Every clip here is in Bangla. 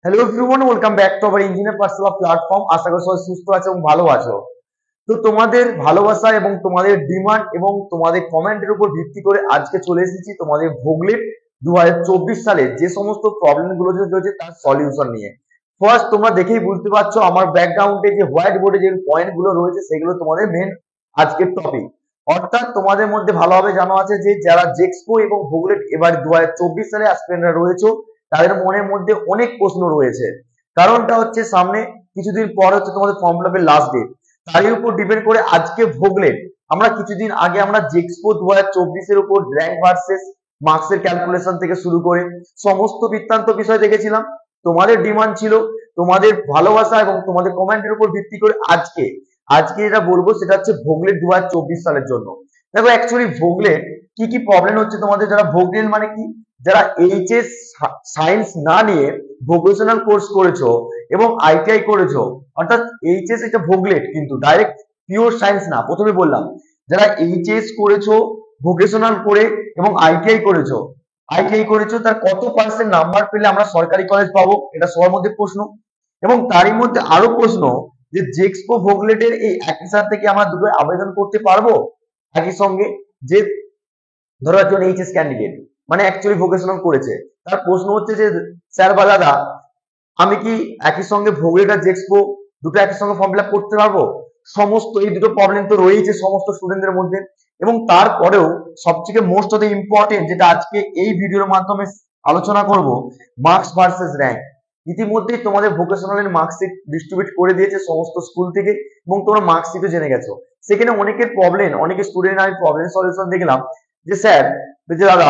Hello everyone, welcome back to our engineer personal platform. আশা করি সবাই সুস্থ আছো এবং ভালো আছো। তো তোমাদের ভালোবাসা এবং তোমাদের ডিমান্ড এবং তোমাদের কমেন্টের উপর ভিত্তি করে আজকে চলে এসেছি তোমাদের ভোগলেট 2024 সালে যে সমস্ত প্রবলেম গুলো রয়েছে তার সলিউশন নিয়ে। ফার্স্ট, তোমরা দেখেই বুঝতে পারছো আমার ব্যাকগ্রাউন্ডে যে হোয়াইট বোর্ডে যে পয়েন্ট গুলো রয়েছে সেগুলো তোমাদের মেন আজকের টপিক। অর্থাৎ তোমাদের মধ্যে ভালোভাবে জানা আছে যে যারা জেক্সপো এবং ভোগলেট এবার 2024 সালে অ্যাসপিরেন্টরা রয়েছে তাদের মনের মধ্যে অনেক প্রশ্ন রয়েছে। কারণটা হচ্ছে সামনে কিছুদিন পর হচ্ছে তোমাদের ফর্ম ফিল আপের লাস্ট ডেট। তারই উপর ডিপেন্ড করে আজকে ভোগলেট আমরা কিছুদিন আগে আমরা জেক্সপো 2024 এর উপর র্যাঙ্ক ভার্সেস মার্কসের ক্যালকুলেশন থেকে শুরু করে সমস্ত বৃত্তান্ত বিষয় দেখেছিলাম। তোমাদের ডিমান্ড ছিল, তোমাদের ভালোবাসা এবং তোমাদের কমেন্টের উপর ভিত্তি করে আজকে আজকে যেটা বলবো সেটা হচ্ছে ভোগলেট 2024 সালের জন্য। দেখো অ্যাকচুয়ালি ভোগলেট কি কি প্রবলেম হচ্ছে তোমাদের, যারা ভোগলেট মানে কি, যারা এইচএস সায়েন্স না নিয়ে ভোকেশনাল কোর্স করেছো এবং আইটিআই করেছো, অর্থাৎ এইচএস এটা ভোগলেট কিন্তু ডাইরেক্ট পিওর সায়েন্স না। প্রথমে বললাম যারা এইচএস করেছো ভোকেশনাল করে এবং আইটিআই করেছো তার কত পার্সেন্ট নাম্বার পেলে আমরা সরকারি কলেজ পাবো, এটা সবার মধ্যে প্রশ্ন। এবং তারই মধ্যে আরো প্রশ্ন যে জেক্সপো ভোগলেটের এই একই সাথে কি আমরা দুটো আবেদন করতে পারবো একই সঙ্গে? যে ধরো একজন এইচএস ক্যান্ডিডেট মানে অ্যাকচুয়ালি ভোকেশনাল করেছে, তার প্রশ্ন হচ্ছে যে স্যার বা দাদা আমি কি একই সঙ্গে ভোগলেট আর জেক্সপো দুটো একই সঙ্গে ফর্ম ফিল আপ করতে পারবো? সমস্ত এই দুটো প্রবলেম তো রয়েছে সমস্ত স্টুডেন্টদের মধ্যে। এবং তারপরেও সবথেকে মোস্ট অফ দ্য ইম্পর্টেন্ট যেটা আজকে এই ভিডিওর মাধ্যমে আলোচনা করব, মার্কস ভার্সেস র্যাঙ্ক। ইতিমধ্যেই তোমাদের ভোকেশনালের মার্কশিট ডিস্ট্রিবিউট করে দিয়েছে সমস্ত স্কুল থেকে এবং তোমরা মার্কশিটও জেনে গেছো। সেখানে অনেকের প্রবলেম, অনেকে স্টুডেন্ট আমি প্রবলেম সলিউশন দেখলাম যে স্যার যে দাদা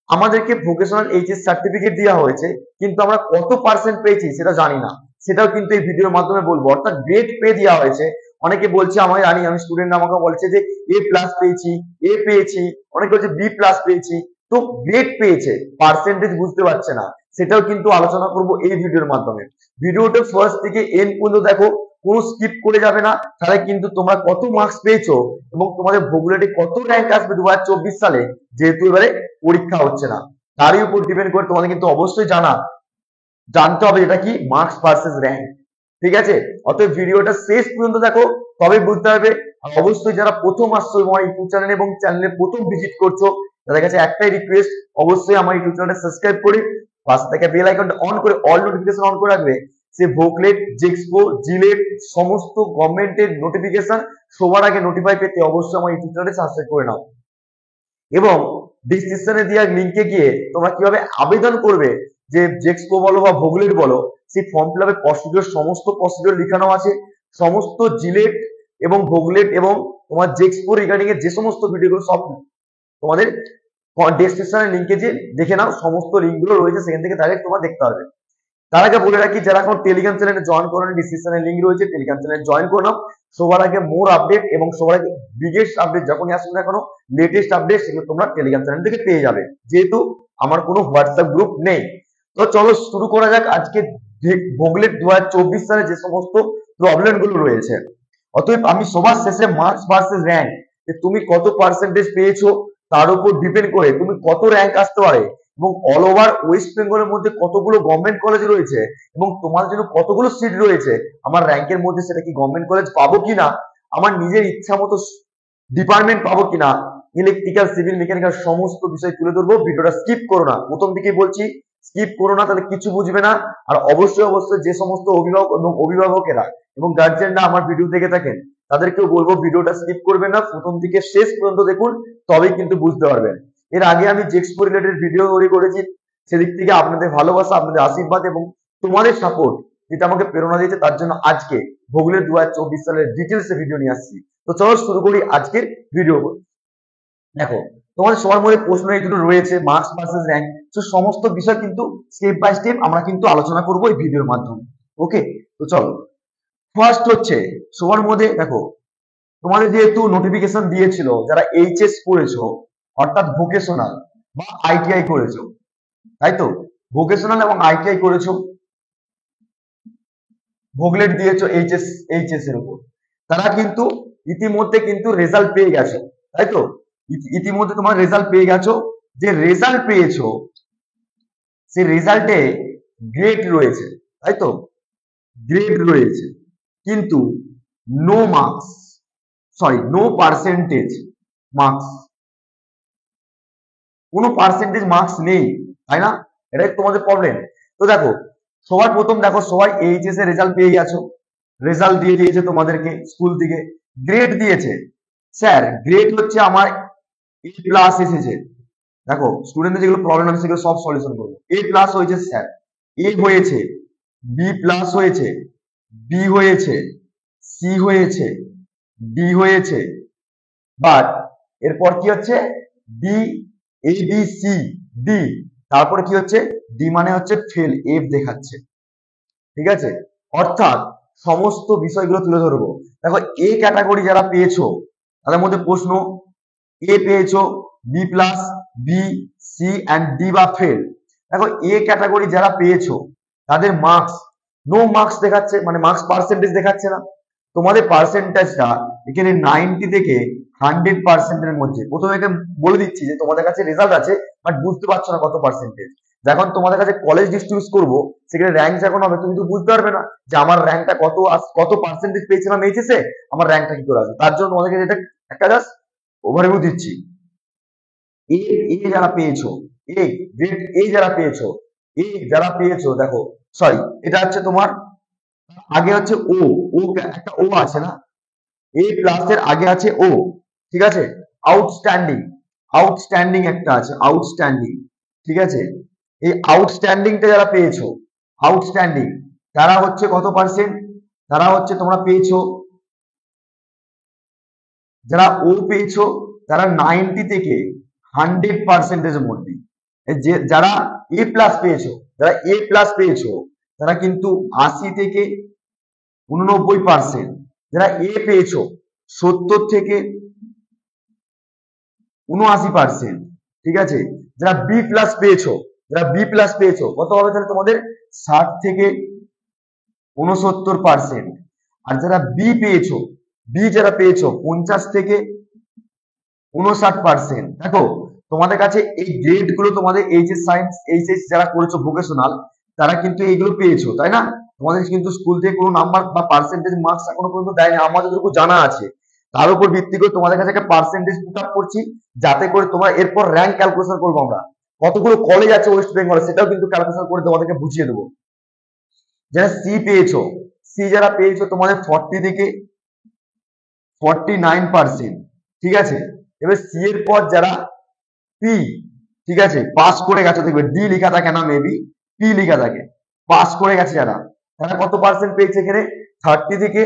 আমাদেরকে ভোকেশনাল এইচএস সার্টিফিকেট দেওয়া হয়েছে কিন্তু আমরা কত পার্সেন্ট পেয়েছি সেটা জানি না, সেটাও কিন্তু এই ভিডিওর মাধ্যমে বলবো। অর্থাৎ গ্রেড পে দেওয়া হয়েছে, অনেকে বলছে আমি জানি, আমি স্টুডেন্ট আমাকে বলছে যে এ প্লাস পেয়েছি, এ পেয়েছি, অনেকে বলছে বি প্লাস পেয়েছি। তো গ্রেড পেয়েছে, পার্সেন্টেজ বুঝতে পারছে না, সেটাও কিন্তু আলোচনা করব এই ভিডিওর মাধ্যমে। ভিডিওটা ফার্স্ট থেকে এন্ড পর্যন্ত দেখো, কোনো স্কিপ করে যাবে না, তাহলে কিন্তু তোমরা কত মার্কস পেয়েছো এবং তোমাদের ভোগলেটে কত র্যাঙ্ক আসবে 2024 সালে, যেহেতু এবারে পরীক্ষা হচ্ছে না, তারই উপর ডিপেন্ড করে তোমাদের কিন্তু অবশ্যই জানতে হবে এটা কি মার্কস ভার্সেস র্যাঙ্ক। ঠিক আছে, অতএব ভিডিওটা শেষ পর্যন্ত দেখো, তবে বুঝতে পারবে। আর অবশ্যই যারা প্রথম আসছো আমার ইউটিউব চ্যানেলে এবং চ্যানেলে প্রথম ভিজিট করছো, তাদের কাছে একটাই রিকোয়েস্ট, অবশ্যই আমার ইউটিউব চ্যানেলটা সাবস্ক্রাইব করে পাশে থেকে বেল আইকনটা অন করে অল নোটিফিকেশন অন করে রাখবে। সে ভোগলেট, জেক্সপো, জিলেট সমস্ত গভর্নমেন্টের নোটিফিকেশন সবার আগে নোটিফাই পেতে অবশ্যই আমার ইউটিউব চ্যানেলে সাবস্ক্রাইব করে নাও। এবং ডিসক্রিপশনে দেওয়া লিঙ্কে গিয়ে তোমরা কিভাবে আবেদন করবে, যে জেক্সপো বলো বা ভোগলেট বলো, সেই ফর্ম ফিল আপের প্রসিডিওর সমস্ত প্রসিডিওর লিখানো আছে। সমস্ত জিলেট এবং ভোগলেট এবং তোমার জেক্সপো রিগার্ডিং এর যে সমস্ত ভিডিওগুলো সব তোমাদের ডেসক্রিপশনের লিঙ্কে যে দেখে নাও, সমস্ত লিঙ্কগুলো রয়েছে সেখান থেকে ডাইরেক্ট তোমরা দেখতে পারবে। তার আগে বলে রাখি, যারা এখন টেলিগ্রাম চ্যানেলে জয়েন করেন, ডিসক্রিপশনে লিঙ্ক রয়েছে, টেলিগ্রাম চ্যানেলে জয়েন করে নাও। সবার আগে মোর আপডেট এবং সবার আগে বিগেস্ট আপডেট যখনই আসবে না কোনো লেটেস্ট আপডেট সেগুলো তোমরা টেলিগ্রাম চ্যানেল থেকে পেয়ে যাবে, যেহেতু আমার কোনো হোয়াটসঅ্যাপ গ্রুপ নেই। তো চলো শুরু করা যাক আজকে ভোগলেট 2024 সালে যে সমস্ত প্রবলেম গুলো রয়েছে। অতএব আমি সবার শেষে মার্কস ভার্সেস র্যাঙ্ক, যে তুমি কত পার্সেন্টেজ পেয়েছো তার উপর ডিপেন্ড করে তুমি কত র্যাঙ্ক আসতে পারে, এবং অল ওভার ওয়েস্ট বেঙ্গলের মধ্যে কতগুলো গভর্নমেন্ট কলেজ রয়েছে এবং তোমার জন্য কতগুলো সিট রয়েছে আমার র্যাঙ্কের মধ্যে, সেটা কি গভর্নমেন্ট কলেজ পাবো কিনা, আমার নিজের ইচ্ছা মতো ডিপার্টমেন্ট পাবো কিনা, ইলেকট্রিক্যাল, সিভিল, মেকানিক্যাল সমস্ত বিষয় তুলে ধরবো। ভিডিওটা স্কিপ করো না, প্রথম দিকেই বলছি স্কিপ করো না, তাহলে কিছু বুঝবে না। আর অবশ্যই অবশ্যই যে সমস্ত অভিভাবক এবং অভিভাবকেরা এবং গার্জিয়ানরা আমার ভিডিও দেখে থাকেন তাদেরকেও বলবো ভিডিওটা স্কিপ করবেন না, প্রথম থেকে শেষ পর্যন্ত দেখুন, তবেই কিন্তু বুঝতে পারবেন। এর আগে আমি জেক্সপো রিলেটেড ভিডিও তৈরি করেছি, সেদিক থেকে আপনাদের ভালোবাসা, আপনাদের আশীর্বাদ এবং তোমাদের সাপোর্ট যেটা আমাকে প্রেরণা দিয়েছে, তার জন্য আজকে ভোগলেট 2024 সালের ডিটেলস ভিডিও নিয়ে আসছি। তো চলো শুরু করি আজকের ভিডিও। দেখো তোমাদের সবার মধ্যে প্রশ্ন এই দুটো রয়েছে, মার্কস ভার্সেস র্যাঙ্ক। তো সমস্ত বিষয় কিন্তু স্টেপ বাই স্টেপ আমরা কিন্তু আলোচনা করব এই ভিডিওর মাধ্যমে। ওকে, তো চলো ফার্স্ট হচ্ছে সবার মধ্যে দেখো, তোমাদের যেহেতু নোটিফিকেশন দিয়েছিল যারা এইচএস করেছো অর্থাৎ ভোকেশনাল বা আইটিআই করেছো, তাই তো ভোকেশনাল এবং আইটিআই করেছো, ভোগলেট দিয়েছো এইচএস এর উপর, তারা কিন্তু ইতিমধ্যে কিন্তু রেজাল্ট পেয়ে গেছো, তাই তো ইতিমধ্যে তোমার রেজাল্ট পেয়ে গেছো। যে রেজাল্ট পেয়েছো সেই রেজাল্টে গ্রেড রয়েছে, তাই তো, গ্রেড রয়েছে, কিন্তু no marks, sorry no percentage marks, কোনো পার্সেন্টেজ মার্কস নেই, তাই না? এটাই তোমাদের প্রবলেম। তো দেখো, সবার প্রথম দেখো, সবাই এইচএস এর রেজাল্ট পেয়ে গেছো, রেজাল্ট দিয়ে দিয়েছে তোমাদেরকে স্কুল থেকে, গ্রেড দিয়েছে। স্যার গ্রেড হচ্ছে আমার এ প্লাস এসেছে, দেখো স্টুডেন্টদের যেগুলো প্রবলেম আছে সেগুলো সব সলিউশন করবো। এ প্লাস হয়েছে স্যার, এ হয়েছে, বি প্লাস হয়েছে, বি হয়েছে, সি হয়েছে, ডি হয়েছে, বাট এরপর কি হচ্ছে D, A B C D, তারপরে কি হচ্ছে ডি মানে হচ্ছে ফেল, এফ দেখাচ্ছে, ঠিক আছে? অর্থাৎ সমস্ত বিষয়গুলো তুলে ধরবো। দেখো এ ক্যাটাগরি যারা পেয়েছো তাদের মধ্যে প্রশ্ন, এ পেয়েছো, B plus, B, C and D বা ফেল। দেখো এ ক্যাটাগরি যারা পেয়েছো তাদের মার্কস নো মার্কস দেখাচ্ছে, মানে মার্কস পার্সেন্টেজ দেখাচ্ছে না। তোমাদের পার্সেন্টেজটা এখানে 90 থেকে 100% মধ্যে। প্রথমে বলে দিচ্ছি যে তোমাদের কাছে রেজাল্ট আছে, বাট বুঝতে পারছো না কত পার্সেন্টেজ। যখন তোমাদের কাছে কলেজ ডিস্ট্রিবিউট করবো, সেখানে র্যাঙ্ক যখন হবে তুমি তো বুঝতে পারবে না যে আমার র্যাঙ্কটা কত পার্সেন্টেজ পেয়েছিলাম এইচএসে, আমার র্যাঙ্কটা কি করে আসবে। তার জন্য তোমাদেরকে যেটা একটা জাস্ট ওভারভিউ দিচ্ছি। এ এ যারা পেয়েছো, এ গ্রেড এ যারা পেয়েছো, এ যারা পেয়েছো, দেখো সরি এটা হচ্ছে তোমার আগে হচ্ছে ও, ও একটা ও আছে না, এ প্লাস এর আগে আছে ও, ঠিক আছে? আউটস্ট্যান্ডিং, আউটস্ট্যান্ডিং একটা আছে, আউটস্ট্যান্ডিং, ঠিক আছে? এই আউটস্ট্যান্ডিংটা যারা পেয়েছো, আউটস্ট্যান্ডিং তারা হচ্ছে কত পার্সেন্ট, তারা হচ্ছে তোমরা পেয়েছো, যারা ও পেয়েছো তারা 90 থেকে 100%-এর মধ্যে। যে যারা এ প্লাস পেয়েছো, যারা এ প্লাস পেয়েছো তারা কিন্তু 80 থেকে 89%, যারা এ পেয়েছো 70 থেকে 79%, ঠিক আছে? যারা বি প্লাস পেয়েছো, যারা বি প্লাস পেয়েছো কত হবে তাহলে তোমাদের 60 থেকে 69%, আর যারা বি পেয়েছো, বি যারা পেয়েছো 50 থেকে 59%। দেখো তোমাদের কাছে এই গ্রেড গুলো তোমাদের এইচএস সায়েন্স, এইচএস যারা করেছো ভোকেশনাল তারা কিন্তু এইগুলো পেয়েছো, তাই না? তোমাদের কিন্তু স্কুল থেকে কোনো নাম্বার বা পার্সেন্টেজ মার্কস এখনো পর্যন্ত দেয়নি, আমাদের যতটুকু জানা আছে। তার উপর ভিত্তি করে তোমাদের কাছে একটা পার্সেন্টেজ পুট আপ করছি, যাতে করে তোমরা এরপর র্যাঙ্ক ক্যালকুলেশন করবো আমরা, কতগুলো কলেজ আছে ওয়েস্ট বেঙ্গলে সেটাও কিন্তু ক্যালকুলেশন করে তোমাদেরকে বুঝিয়ে দেবো। যারা সি পেয়েছো, সি যারা পেয়েছো তোমাদের 40 থেকে 49%, ঠিক আছে? এবার সি এর পর যারা পি, ঠিক আছে, পাস করে গেছে, দেখবে ডি লেখা থাকে না, মেবি পি লেখা থাকে, পাস করে গেছে যারা, তারা কত পার্সেন্ট পেয়েছে এখানে 30 থেকে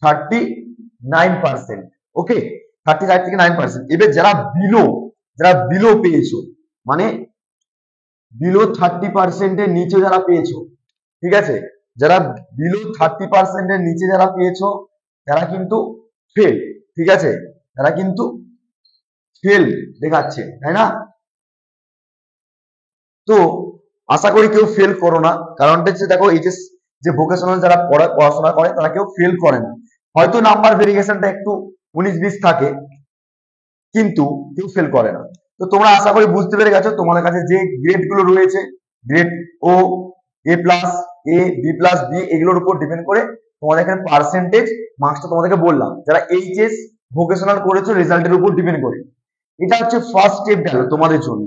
39%, ওকে, 35 থেকে 9%। এবার যারা বিলো, যারা বিলো পেয়েছো, মানে বিলো 30%-এর নিচে যারা পেয়েছো, ঠিক আছে, যারা বিলো 30%-এর নিচে যারা পেয়েছো তারা কিন্তু ফেল, ঠিক আছে, তারা কিন্তু ফেল দেখাচ্ছে, তাই না? তো আশা করি কেউ ফেল করো না, কারণটা হচ্ছে দেখো এইচএস যে ভোকেশনাল যারা পড়াশোনা করে তারা কেউ ফেল করে না, হয়তো নাম্বার ভেরিয়েশনটা একটু 19-20 থাকে, কিন্তু কেউ ফেল করে না। তো তোমরা আশা করি বুঝতে পেরে গেছো তোমাদের কাছে যে গ্রেড গুলো রয়েছে, গ্রেড ও, এ প্লাস, এ, বি প্লাস, বি, এগুলোর উপর ডিপেন্ড করে তোমাদের এখানে পার্সেন্টেজ মার্কসটা তোমাদেরকে বললাম, যারা এইচএস ভোকেশনাল করেছো রেজাল্টের উপর ডিপেন্ড করে। এটা হচ্ছে ফার্স্ট স্টেপ গেল তোমাদের জন্য,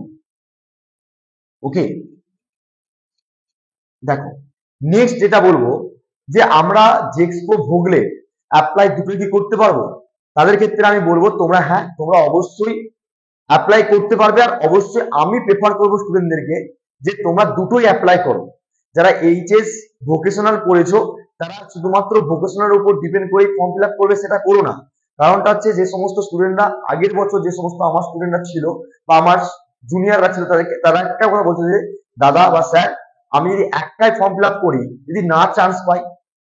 ওকে। দেখো নেক্সট যেটা বলবো যে আমরা জেক্সপো ভোগলে অ্যাপ্লাই দুটোই কি করতে পারবো, তাদের ক্ষেত্রে আমি বলবো তোমরা হ্যাঁ, তোমরা অবশ্যই অ্যাপ্লাই করতে পারবে, আর অবশ্যই আমি প্রেফার করবো স্টুডেন্টদেরকে যে তোমরা দুটোই অ্যাপ্লাই করো। যারা এইচএস ভোকেশনাল করেছো তারা শুধুমাত্র ভোকেশনাল উপর ডিপেন্ড করে ফর্ম ফিল আপ করবে সেটা করো না, কারণটা হচ্ছে যে সমস্ত স্টুডেন্টরা আগের বছর যে সমস্ত আমার স্টুডেন্টরা ছিল বা আমার জুনিয়ররা ছিল তাদেরকে, তারা একটা কথা বলছে যে দাদা বা স্যার আমি যদি একটাই ফর্ম ফিল আপ করি, যদি না চান্স পাই,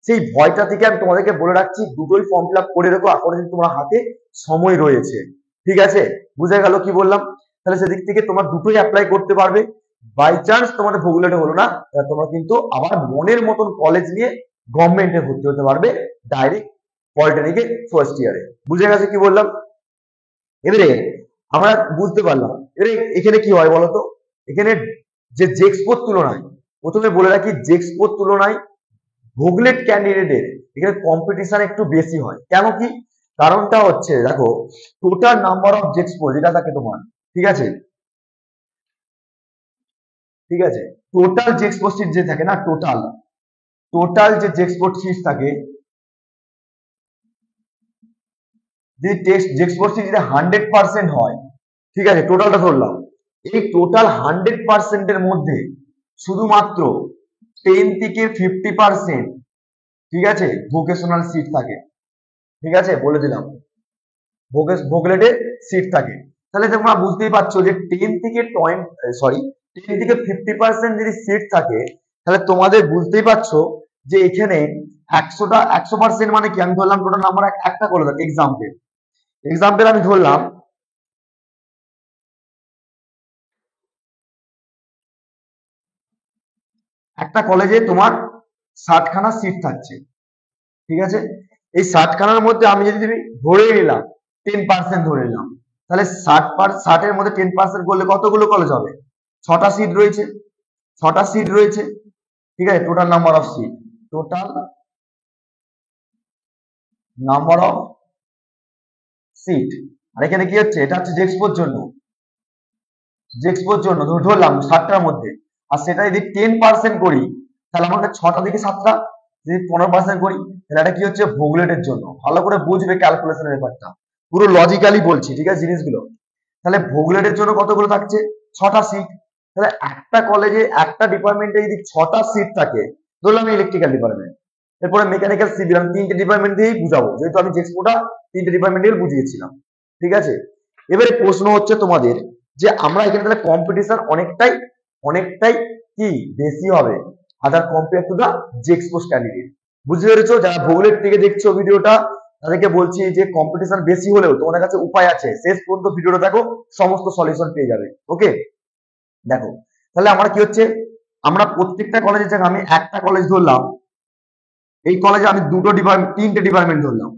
সেই ভয়টা থেকে আমি তোমাদেরকে বলে রাখছি দুটোই ফর্ম ফিল আপ করে রেখো, এখন তোমার হাতে সময় রয়েছে, ঠিক আছে? বুঝে গেল কি বললাম? তাহলে সেদিক থেকে তোমরা দুটোই অ্যাপ্লাই করতে পারবে। বাই চান্স তোমাদের ভূগোলটা হলো না, তোমরা কিন্তু আবার মনের মতন কলেজ নিয়ে গভর্নমেন্টে ভর্তি হতে পারবে ডাইরেক্ট পলিটেকনিকের ফার্স্ট ইয়ারে। বুঝে গেছে কি বললাম? এবারে আমরা বুঝতে পারলাম, এবারে এখানে কি হয় বলতো, এখানে যে জেক্সপোর তুলনায় প্রথমে বলে রাখি জেক্সপোর তুলনায় ভোগলেট ক্যান্ডিডেটের এখানে কম্পিটিশন একটু বেশি হয়। কেন কি? কারণটা হচ্ছে দেখো, টোটাল নাম্বার অফ জেক্সপো যেটা থাকে তোমার, ঠিক আছে, ঠিক আছে, টোটাল জেক্সপো সিট যে থাকে না, টোটাল টোটাল যে জেক্সপো সিট থাকে, যে জেক্সপো সিট যদি 100% হয়, ঠিক আছে, টোটালটা ধরলাম, এই টোটাল 100%-এর মধ্যে শুধুমাত্র 10 থেকে 50%, ঠিক আছে, ভোকেশনাল সিট থাকে। ঠিক আছে, বলে দিলাম ভোগলেটে সিট থাকে। তাহলে তোমরা বুঝতেই পারছো যে 10 থেকে 50% যদি সিট থাকে, তাহলে তোমাদের বুঝতেই পারছো যে এখানে 100% মানে কি? আমি ধরলাম টোটাল নাম্বার একটা করে দাও, এক্সাম্পল আমি ধরলাম একটা কলেজে তোমার 60খানা সিট থাকছে, ঠিক আছে, এই 60খানার মধ্যে আমি যদি ধরে নিলাম 10% ধরে নিলাম, তাহলে 60-এর মধ্যে 10% করলে কতগুলো কলেজ হবে? 6টা সিট রয়েছে, 6টা সিট রয়েছে, ঠিক আছে, total number of seat, total number of seat. আর এখানে কি হচ্ছে? এটা হচ্ছে জেক্সপোর জন্য, ধরলাম 60টার মধ্যে, আর সেটা যদি 10% করি তাহলে আমাকে 6টা থেকে 7টা, যদি 15% করি তাহলে এটা কি হচ্ছে? ভোগলেটের জন্য। ভালো করে বুঝবে ক্যালকুলেশনের ব্যাপারটা, পুরো লজিক্যালি বলছি, ঠিক আছে, জিনিসগুলো। তাহলে ভোগলেটের জন্য কতগুলো থাকছে? 6টা সিট। তাহলে একটা কলেজে একটা ডিপার্টমেন্টে যদি 6টা সিট থাকে, ধরলাম ইলেকট্রিক্যাল ডিপার্টমেন্ট, এরপরে মেকানিক্যাল, সিভিল, আমি 3টে ডিপার্টমেন্ট দিয়েই বুঝাবো, যেহেতু আমি জেক্সপোটা 3টে ডিপার্টমেন্ট দিয়ে বুঝিয়েছিলাম, ঠিক আছে। এবারে প্রশ্ন হচ্ছে তোমাদের যে আমরা এখানে তাহলে কম্পিটিশন অনেকটাই কি বেশি হবে আদার কম্পেয়ার টু দা জেক্সপো ক্যান্ডিডেট। বুঝতে পেরেছো? যারা ভোগলেট থেকে দেখছো ভিডিওটা, তাদেরকে বলছি যে কম্পিটিশন বেশি হলেও তোমাদের কাছে উপায় আছে, শেষ পর্যন্ত ভিডিওটা দেখো, সমস্ত সলিউশন পেয়ে যাবে। ওকে, দেখো তাহলে আমরা কি হচ্ছে, আমরা প্রত্যেকটা কলেজে, জায়গায় আমি একটা কলেজ ধরলাম, এই কলেজে আমি 3টে ডিপার্টমেন্ট ধরলাম,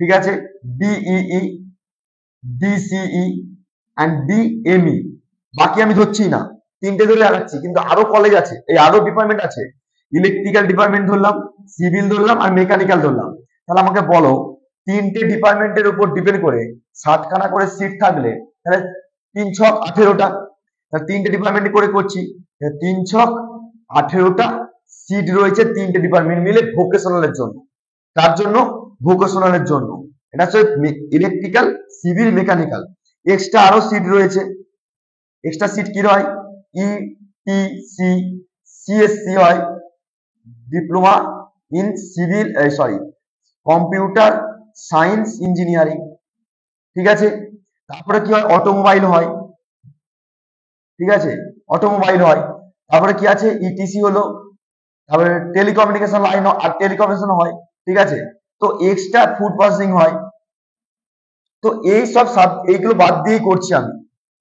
ঠিক আছে, ডিইই, ডিসিই অ্যান্ড ডিএমই, বাকি আমি ধরছি না, 3টে ধরে আগাচ্ছি, কিন্তু আরো কলেজ আছে, এই আরো ডিপার্টমেন্ট আছে, ইলেকট্রিক্যাল ডিপার্টমেন্ট ধরলাম, সিভিল ধরলাম আর মেকানিক্যাল ধরলাম। তাহলে আমাকে বলো 3টে ডিপার্টমেন্টের উপর ডিপেন্ড করে 60খানা করে সিট থাকলে তাহলে 3 ছক 18টা, তাহলে 3টে ডিপার্টমেন্ট করে করছি, 3 ছক 18টা সিট রয়েছে 3টে ডিপার্টমেন্ট মিলে ভোকেশনালের জন্য। তার জন্য ভোকেশনালের জন্য এটা হচ্ছে ইলেকট্রিক্যাল, সিভিল, মেকানিক্যাল। এক্সট্রা আরো সিট রয়েছে, এক্সট্রা সিট কি হয়? ইটিসি, সিএসসি হয়, diploma in civil, computer science engineering, ঠিক আছে। তারপরে কি হয়? অটোমোবাইল হয়, ঠিক আছে, অটোমোবাইল হয়। তারপরে কি আছে? ইটিসি হলো, তারপরে টেলিকমিউনিকেশন লাইন আর টেলিকমিউনিকেশন হয়, ঠিক আছে। তো এক্সট্রা ফুড প্রসেসিং হয়। তো এইগুলো বাদ দিয়েই করছি আমি,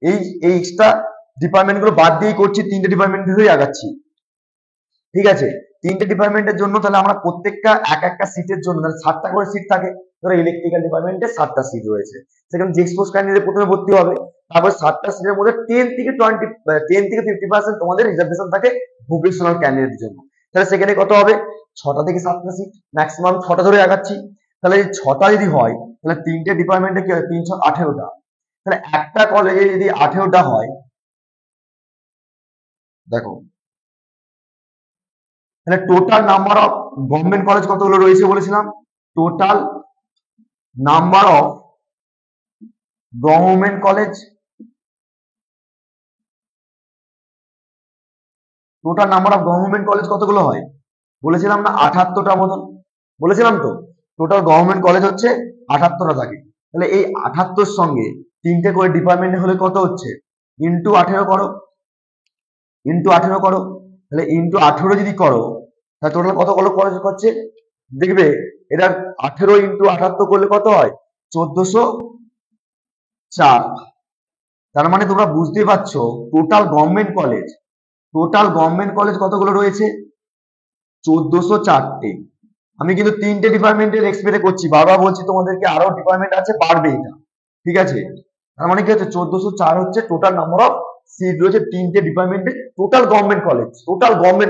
এই এক্সট্রা ডিপার্টমেন্ট গুলো বাদ দিয়েই করছি, 3টে ডিপার্টমেন্ট ধরেই আগাচ্ছি, ঠিক আছে। 3টে ডিপার্টমেন্টের জন্য তাহলে আমরা প্রত্যেকটা একটা সিটের জন্য 7টা করে সিট থাকে। ধরো ইলেকট্রিক্যাল ডিপার্টমেন্টে 7টা সিট রয়েছে, সেখানে জেক্সপো ক্যান্ডিডেট প্রথমে ভর্তি হবে, তারপর 7টা সিটের মধ্যে 10 থেকে 50% তোমাদের রিজার্ভেশন থাকে ভোকেশনাল ক্যান্ডিডেটের জন্য। তাহলে সেখানে কত হবে? 6টা থেকে 7টা সিট, ম্যাক্সিমাম 6টা ধরে আগাচ্ছি। তাহলে এই 6টা যদি হয় তাহলে 3টে ডিপার্টমেন্টে কি হয়? 3 6 18টা। তাহলে একটা কলেজে যদি 18টা হয়, দেখো তাহলে total number of government college কতগুলো রয়েছে বলেছিলাম? Total number of government college, total number of government college কতগুলো হয় বলেছিলাম না? 78টা মতন বলেছিলাম তো। টোটাল গভর্নমেন্ট কলেজ হচ্ছে 78টা থাকে। তাহলে এই 78 সঙ্গে 3টে করে ডিপার্টমেন্ট হলে কত হচ্ছে? ইন্টু 18 করো, তাহলে ইন্টু 18 যদি করো তাহলে টোটাল কত কলেজ হচ্ছে দেখবে। এটা 18 ইন্টু 78 করলে কত হয়? 1404। তার মানে তোমরা বুঝতেই পারছো টোটাল গভর্নমেন্ট কলেজ কতগুলো রয়েছে? 1404টে। আমি কিন্তু 3টে ডিপার্টমেন্টের এক্সপেক্ট করছি, বারবার বলছি তোমাদেরকে আরো ডিপার্টমেন্ট আছে, পারবে এটা, ঠিক আছে। তার মানে কি হচ্ছে? 1404 হচ্ছে টোটাল নাম্বার অফ সিট রয়েছে তিনটে ডিপার্টমেন্টে, টোটাল গভর্নমেন্ট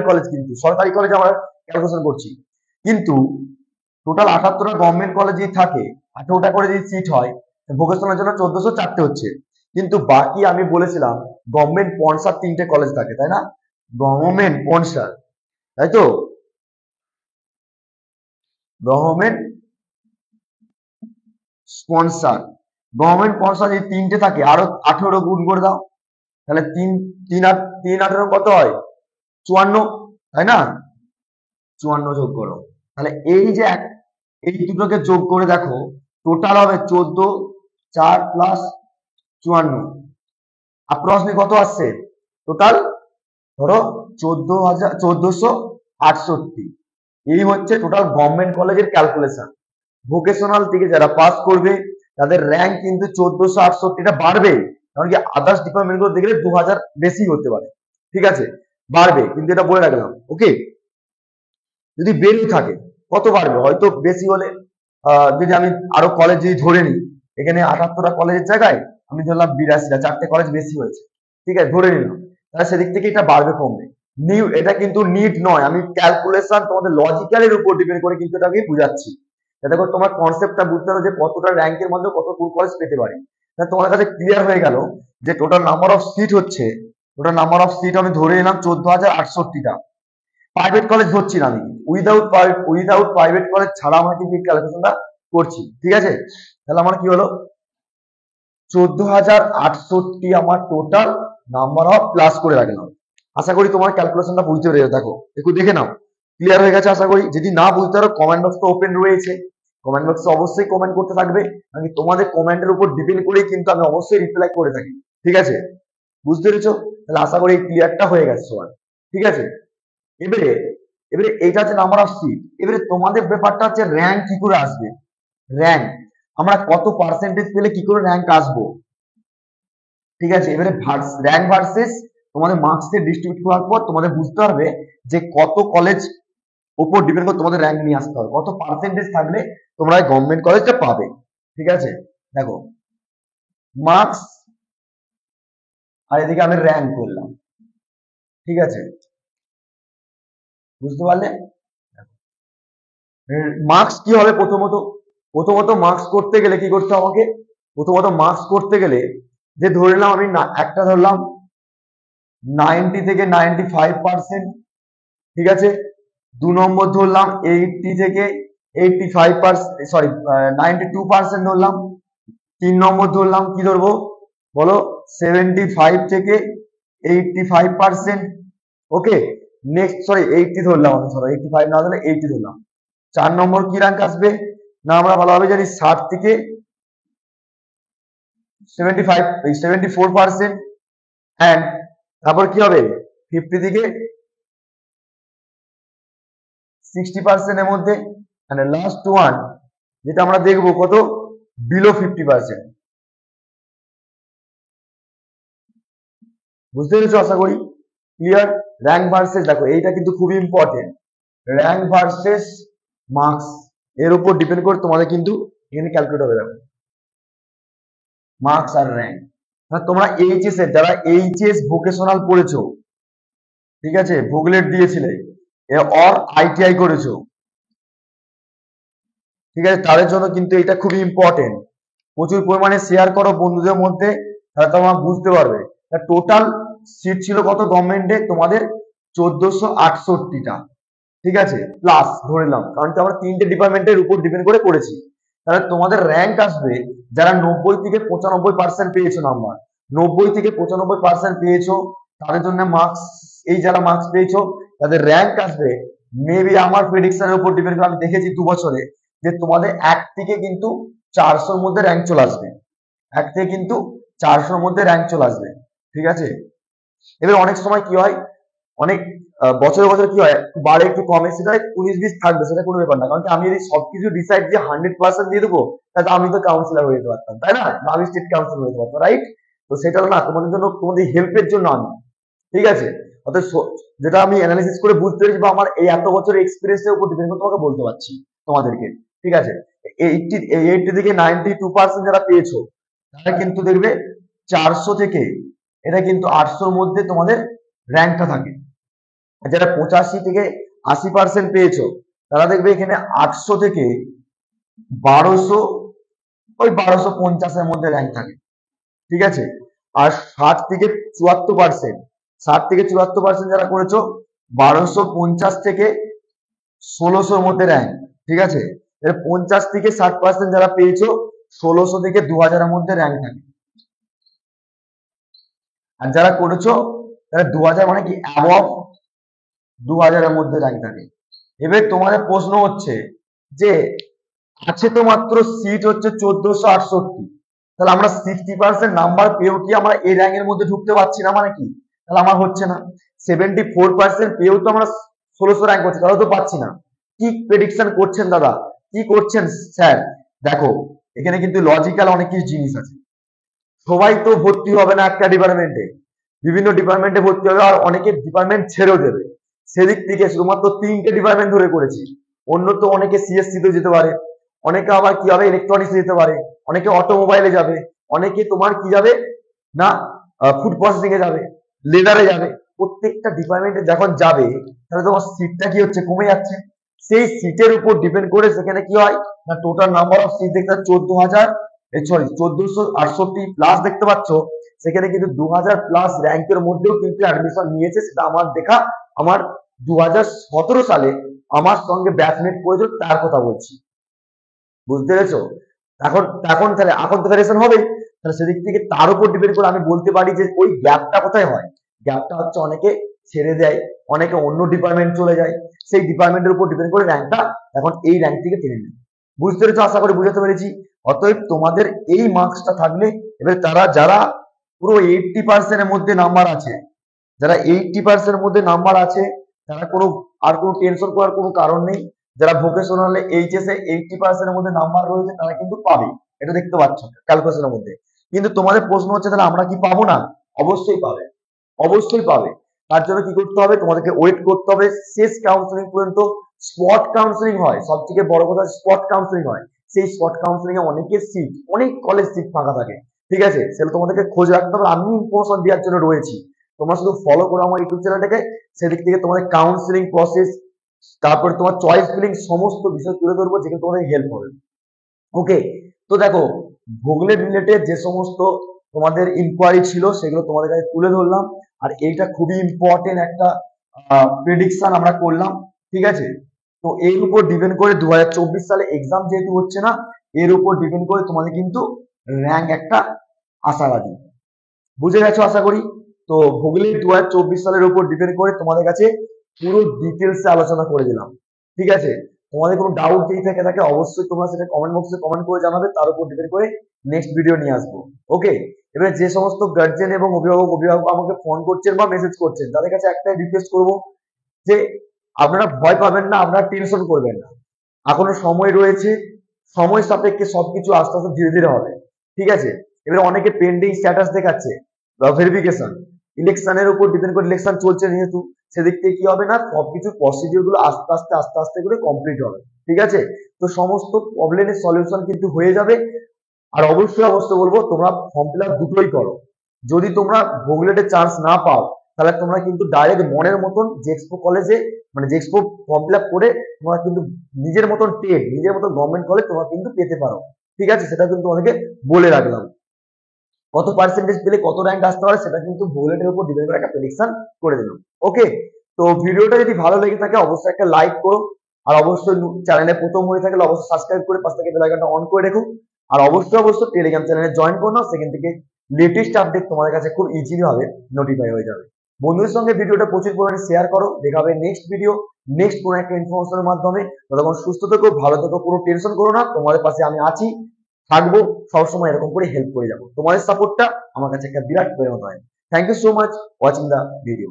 কলেজ কিন্তু সরকারি কলেজ আমরা ক্যালকুলেশন করছি, কিন্তু টোটাল 78টা গভর্নমেন্ট কলেজ যদি থাকে, 18টা করে যদি সিট হয়, ভোকেশনালের জন্য 1404তে হচ্ছে। কিন্তু বাকি আমি বলেছিলাম গভর্নমেন্ট স্পন্সর তিনটে কলেজ থাকে, তাই না? গভর্নমেন্ট স্পন্সর, তাই তো? গভর্নমেন্ট স্পন্সর যদি তিনটে থাকে, আরো 18 গুণ করে দাও, তাহলে তিন তিন আট তিন 18 কত হয়? 54, তাই না? 54 যোগ করো, তাহলে এই যে এই দুটোকে যোগ করে দেখো, টোটাল হবে 14 4 প্লাস 54, অ্যাপ্রক্সিমেটলি কত আসছে টোটাল? ধরো 14,68। এই হচ্ছে টোটাল গভর্নমেন্ট কলেজের ক্যালকুলেশন। ভোকেশনাল থেকে যারা পাস করবে তাদের র্যাঙ্ক কিন্তু 1468টা বাড়বে, কারণ কি আদার্স ডিপার্টমেন্ট গুলো দেখলে 2000 বেশি হতে পারে, ঠিক আছে? বাড়বে, কিন্তু এটা বলে রাখলাম, ওকে? যদি বেড়ে থাকে কত বাড়বে? হয়তো বেশি হলে যদি আমি আরো কলেজ যদি ধরে নিই, এখানে 78টা কলেজের জায়গায় আমি ধরলাম 82টা, 4টে কলেজ বেশি হয়েছে, ঠিক আছে, ধরে নিলাম, তাহলে সেদিক থেকে এটা বাড়বে কমবে। এটা কিন্তু নিট নয়, আমি ক্যালকুলেশন তোমাদের লজিক্যালের উপর ডিপেন্ড করে কিন্তু এটাকে বুঝাচ্ছি, যাতে করে তোমার কনসেপ্টটা বুঝতে পারো যে কতটা র্যাঙ্কের মধ্যে কত কোন কলেজ পেতে পারে। তোমার কাছে ক্লিয়ার হয়ে গেল যে টোটাল নাম্বার অফ সিট হচ্ছে, আমি ধরে নিলাম 14,068টা। প্রাইভেট কলেজ ধরছি না আমি, উইদাউট প্রাইভেট কলেজ ছাড়া আমরা কিন্তু ক্যালকুলেশনটা করছি, ঠিক আছে? তাহলে আমার কি হলো? 14,068 আমার টোটাল নাম্বার অফ প্লাস করে রাখলাম। আশা করি তোমার ক্যালকুলেশনটা বুঝতে পেরেছো। দেখো একটু দেখে নাও, ক্লিয়ার হয়ে গেছে আশা করি। যদি না বুঝতে পারো কমেন্ট বক্স তো ওপেন রয়েছে, কমেন্ট বক্সে অবশ্যই কমেন্ট করতে থাকবে, আমি তোমাদের কমেন্টের উপর ডিপেন্ড করেই কিন্তু আমি অবশ্যই রিপ্লাই করে থাকি, ঠিক আছে? বুঝতে পেরেছো? তাহলে আশা করি ক্লিয়ারটা হয়ে গেছে সবার, ঠিক আছে? এবারে এইটা হচ্ছে নাম্বার অফ সিট। এবারে তোমাদের ব্যাপারটা হচ্ছে র্যাঙ্ক কি করে আসবে। র্যাঙ্ক আমরা কত পার্সেন্টেজ পেলে কি করে র্যাঙ্ক আসবো, ঠিক আছে? এবারে র্যাঙ্ক ভার্সেস তোমাদের মার্কস এর ডিস্ট্রিবিউট করার পর তোমাদের বুঝতে পারবে যে কত কলেজ উপর ডিপেন্ড করে তোমাদের র্যাঙ্ক নিয়ে আসতে হবে, কত পার্সেন্টেজ থাকলে তোমরা গভর্নমেন্ট কলেজটা পাবে, ঠিক আছে? দেখো মার্কস আর এদিকে আমি র্যাঙ্ক করলাম, ঠিক আছে? বুঝতে পারলে? মার্কস কি হবে? প্রথমত মার্কস করতে গেলে কি করতে হবে আমাকে? প্রথমত মার্কস করতে গেলে যে ধরে নিলাম আমি একটা ধরলাম 90 থেকে 95%, ঠিক আছে? 2 নম্বর ধরলাম 80 থেকে 85%, সরি 92% ধরলাম। 3 নম্বর ধরলাম কি ধরবো বলো? 75 থেকে 85%, ওকে? নেক্সট সরি 80 ধরলাম আমি, সরি 85 না ধরলে 80 ধরলাম। 4 নম্বর কি র্যাঙ্ক আসবে না আমরা ভালোভাবে জানি 60 থেকে 74%, এন্ড তারপর কি হবে 50 থেকে 60% এর মধ্যে, মানে লাস্ট ওয়ান যেটা আমরা দেখবো কত? বিলো 50%। বুঝতে পেরেছো আশা করি? ক্লিয়ার? র্যাঙ্ক ভার্সেস, দেখো এইটা কিন্তু খুবই ইম্পর্টেন্ট, র্যাঙ্ক ভার্সেস মার্কস এর উপর ডিপেন্ড করে তোমাদের কিন্তু এখানে ক্যালকুলেট হবে। দেখো মার্কস আর র্যাঙ্ক, তোমরা এইচএস এর যারা এইচএস ভোকেশনাল পড়েছো, ঠিক আছে, ভোগলেট দিয়েছিলে অর আইটিআই করেছো, ঠিক আছে, তাদের জন্য কিন্তু এটা খুবই ইম্পর্টেন্ট। প্রচুর পরিমাণে শেয়ার করো বন্ধুদের মধ্যে, তাহলে তোমরা বুঝতে পারবে। টোটাল সিট ছিল কত গভর্নমেন্টে তোমাদের? 1468টা, ঠিক আছে, প্লাস ধরে নিলাম, কারণ কি আমরা তিনটে ডিপার্টমেন্টের উপর ডিপেন্ড করে করেছি। তাহলে তোমাদের র্যাঙ্ক আসবে যারা 90 থেকে 95% পেয়েছো নাম্বার, 90 থেকে 95% পেয়েছো তাদের জন্য মার্কস, এই যারা মার্কস পেয়েছো তাদের র্যাঙ্ক আসবে মেবি আমার প্রেডিকশনের উপর ডিপেন্ড করে, আমি দেখেছি 2 বছরে যে তোমাদের 1 থেকে কিন্তু 400-র মধ্যে র্যাঙ্ক চলে আসবে, 1 থেকে কিন্তু 400-র মধ্যে র্যাঙ্ক চলে আসবে, ঠিক আছে? এবার অনেক সময় কি হয়, অনেক বছরে বছরে কি হয়, বাড়ে একটু কমে, সেটা 19-20 থাকবে, সেটা কোনো ব্যাপার না, কারণ আমি যদি সবকিছু ডিসাইড যে 100% দিয়ে দেবো, তাহলে আমি তো কাউন্সিলর হয়ে যেতে পারতাম, তাই না? আমি স্টেট কাউন্সিলর হয়ে যেতে পারতাম, রাইট? তো সেটা না, তোমাদের জন্য, তোমাদের হেল্পের জন্য আমি, ঠিক আছে? অর্থাৎ যেটা আমি অ্যানালিসিস করে বুঝতে পেরেছি বা আমার এই এত বছরের এক্সপিরিয়েন্সের উপর ডিপেন্ড করে তোমাকে বলতে পারছি তোমাদেরকে, ঠিক আছে? 80 থেকে 92% যারা পেয়েছো তারা কিন্তু দেখবে 400 থেকে এটা কিন্তু 800-র মধ্যে তোমাদের র্যাঙ্কটা থাকে। যারা 85 থেকে 80% পেয়েছো তারা দেখবে এখানে 800 থেকে 1200, ওই 1250-এর মধ্যে র্যাঙ্ক থাকে, ঠিক আছে। আর 60 থেকে 74% যারা করেছো 1250 থেকে 1600-র মধ্যে র্যাঙ্ক, ঠিক আছে। এর 50 থেকে 60% যারা পেয়েছো 1600 থেকে 2000-এর মধ্যে র্যাঙ্ক থাকে। আর যারা করেছো তারা 2000 মানে কি অ্যাবভ 2000-এর মধ্যে র্যাঙ্ক থাকে। এবার তোমাদের প্রশ্ন হচ্ছে যে আছে তো মাত্র সিট হচ্ছে 1468, তাহলে আমরা 60% নাম্বার পেয়েও কি আমরা এই র্যাঙ্কের মধ্যে ঢুকতে পারছি না, মানে কি? তাহলে আমার হচ্ছে না। 74% পেয়েও তো আমরা 1600 র্যাঙ্ক করছি, তাহলে তো পাচ্ছি না। কি প্রেডিকশন করছেন দাদা, কি করছেন স্যার? দেখো এখানে কিন্তু লজিক্যাল অনেক কিছু জিনিস আছে। সবাই তো ভর্তি হবে না একটা ডিপার্টমেন্টে, বিভিন্ন ডিপার্টমেন্টে ভর্তি হবে, আর অনেকে ডিপার্টমেন্ট ছেড়েও দেবে। সেদিক থেকে শুধুমাত্র 3টে ডিপার্টমেন্ট ধরে করেছি। অন্য তো অনেকে সিএসসি তে যেতে পারে, অনেকে আবার কি হবে ইলেকট্রনিক্স যেতে পারে, অনেকে অটোমোবাইলে যাবে, অনেকে তোমার কি যাবে না ফুড প্রসেসিং এ যাবে, লেদারে যাবে। প্রত্যেকটা ডিপার্টমেন্টে যখন যাবে তাহলে তোমার সিটটা কি হচ্ছে কমে যাচ্ছে। সেই সিটের উপর ডিপেন্ড করে সেখানে কি হয় না টোটাল নাম্বার অফ সিট দেখতে 1468 প্লাস দেখতে পাচ্ছ। সেখানে কিন্তু 2000 প্লাস র্যাঙ্কের মধ্যেও কিন্তু অ্যাডমিশন নিয়েছে, সেটা আমার দেখা। আমার 2017 সালে আমার সঙ্গে ব্যাচমেট করেছিল তার কথা বলছি, বুঝতে পেরেছো? এখন এখন তাহলে এখন তো ভ্যারিয়েশন হবে, তাহলে সেদিক থেকে তার উপর ডিপেন্ড করে আমি বলতে পারি যে ওই গ্যাপটা কোথায় হয়। গ্যাপটা হচ্ছে অনেকে ছেড়ে দেয়, অনেকে অন্য ডিপার্টমেন্ট চলে যায়, সেই ডিপার্টমেন্টের উপর ডিপেন্ড করে র্যাঙ্কটা এখন এই র্যাঙ্ক থেকে টেনে নেয়। বুঝতে পেরেছো? আশা করি বুঝাতে পেরেছি। অতএব তোমাদের এই মার্কসটা থাকলে এবার যারা পুরো 80%-এর মধ্যে নাম্বার আছে, যারা 80%-এর মধ্যে নাম্বার আছে তারা আর কোনো টেনশন করার কোনো কারণ নেই। যারা ভোকেশনালে এইচএস এ 80%-এর মধ্যে নাম্বার রয়েছে তারা কিন্তু পাবে, এটা দেখতে পাচ্ছ ক্যালকুলেশনের মধ্যে। কিন্তু তোমাদের প্রশ্ন হচ্ছে তাহলে আমরা কি পাবো না? অবশ্যই পাবে, অবশ্যই পাবে। তার জন্য কি করতে হবে, তোমাদেরকে ওয়েট করতে হবে শেষ কাউন্সিলিং পর্যন্ত। স্পট কাউন্সিলিং হয়, সব থেকে বড় কথা স্পট কাউন্সিলিং হয়। সেই স্পট কাউন্সিলিং এ অনেকের সিট, অনেক কলেজ সিট ফাঁকা থাকে, ঠিক আছে। সেটা তোমাদেরকে খোঁজ রাখতে হবে, আমি ইনফরমেশন দেওয়ার জন্য রয়েছি। তোমরা শুধু ফলো করো আমার ইউটিউব চ্যানেলটাকে, সেদিক থেকে তোমাদের কাউন্সিলিং প্রসেস, তারপরে তোমার চয়েস ফিলিং সমস্ত বিষয় তুলে ধরবো, যেগুলো তোমাদের হেল্প হবে। ওকে, তো দেখো ভূগোলের রিলেটেড যে সমস্ত তোমাদের ইনকোয়ারি ছিল সেগুলো তোমাদের কাছে তুলে ধরলাম। আর এইটা খুবই ইম্পর্টেন্ট একটা প্রেডিকশন আমরা করলাম, ঠিক আছে। তো এর উপর ডিপেন্ড করে 2024 সালে এক্সাম যেহেতু হচ্ছে না, এর উপর ডিপেন্ড করে তোমাদের কিন্তু র্যাঙ্ক একটা আশাবাদী। বুঝে গেছো আশা করি। তো ভূগোলের 2024 সালের উপর ডিপেন্ড করে তোমাদের কাছে পুরো ডিটেলসে আলোচনা করে দিলাম, ঠিক আছে। তোমাদের কোনো ডাউট যদি থাকে অবশ্যই তোমরা সেটা কমেন্ট বক্সে কমেন্ট করে জানাবে, তার উপর ডিপেন্ড করে নেক্সট ভিডিও নিয়ে আসবো। ওকে, এবারে যে সমস্ত গার্জেন এবং অভিভাবক আমাকে ফোন করছেন বা মেসেজ করছেন তাদের কাছে একটাই রিকোয়েস্ট করবো যে আপনারা ভয় পাবেন না, আপনারা টেনশন করবেন না, এখনো সময় রয়েছে। সময় সাপেক্ষে সবকিছু আস্তে আস্তে ধীরে ধীরে হবে, ঠিক আছে। এবারে অনেকে পেন্ডিং স্ট্যাটাস দেখাচ্ছে বা ভেরিফিকেশন, ইলেকশনের উপর ডিপেন্ড করে, ইলেকশন চলছে যেহেতু, সেদিক থেকে কি হবে না সবকিছু প্রসিডিউর গুলো আস্তে আস্তে করে কমপ্লিট হবে, ঠিক আছে। তো সমস্ত প্রবলেমের সলিউশন কিন্তু হয়ে যাবে। আর অবশ্যই বলবো তোমরা ফর্ম ফিল আপ দুটোই করো। যদি তোমরা ভূগোলের চান্স না পাও তাহলে তোমরা কিন্তু ডাইরেক্ট মনের মতন জেক্সপো কলেজে, মানে জেক্সপো ফর্ম ফিল আপ করে তোমরা কিন্তু নিজের মতন নিজের মতন গভর্নমেন্ট কলেজ তোমরা কিন্তু পেতে পারো, ঠিক আছে। সেটা কিন্তু তোমাদেরকে বলে রাখলাম। কত পার্সেন্টেজ পেলে কত র্যাঙ্ক আসতে পারে সেটা কিন্তু বুলেটের উপর ডিপেন্ড করে একটা প্রেডিকশন করে দিলাম। ওকে, তো ভিডিওটা যদি ভালো লেগে থাকে অবশ্যই একটা লাইক করো, আর অবশ্যই চ্যানেলে প্রথম হয়ে থাকলে অবশ্যই সাবস্ক্রাইব করে পাশ থেকে বেল আইকনটা অন করে রেখো। আর অবশ্যই টেলিগ্রাম চ্যানেলে জয়েন করে নাও, সেখান থেকে লেটেস্ট আপডেট তোমাদের কাছে খুব ইজিলি ভাবে নোটিফাই হয়ে যাবে। বন্ধুদের সঙ্গে ভিডিওটা প্রচুর পরিমাণে শেয়ার করো। দেখা হবে নেক্সট ভিডিও, নেক্সট কোনো একটা ইনফরমেশনের মাধ্যমে। ততক্ষণ সুস্থ থেকো, ভালো থেকো, কোনো টেনশন করো না, তোমাদের পাশে আমি আছি, থাকবো, সবসময় এরকম করে হেল্প করে যাবো। তোমাদের সাপোর্টটা আমার কাছে একটা বিরাট প্রেরণা হয়। Thank you so much watching the video.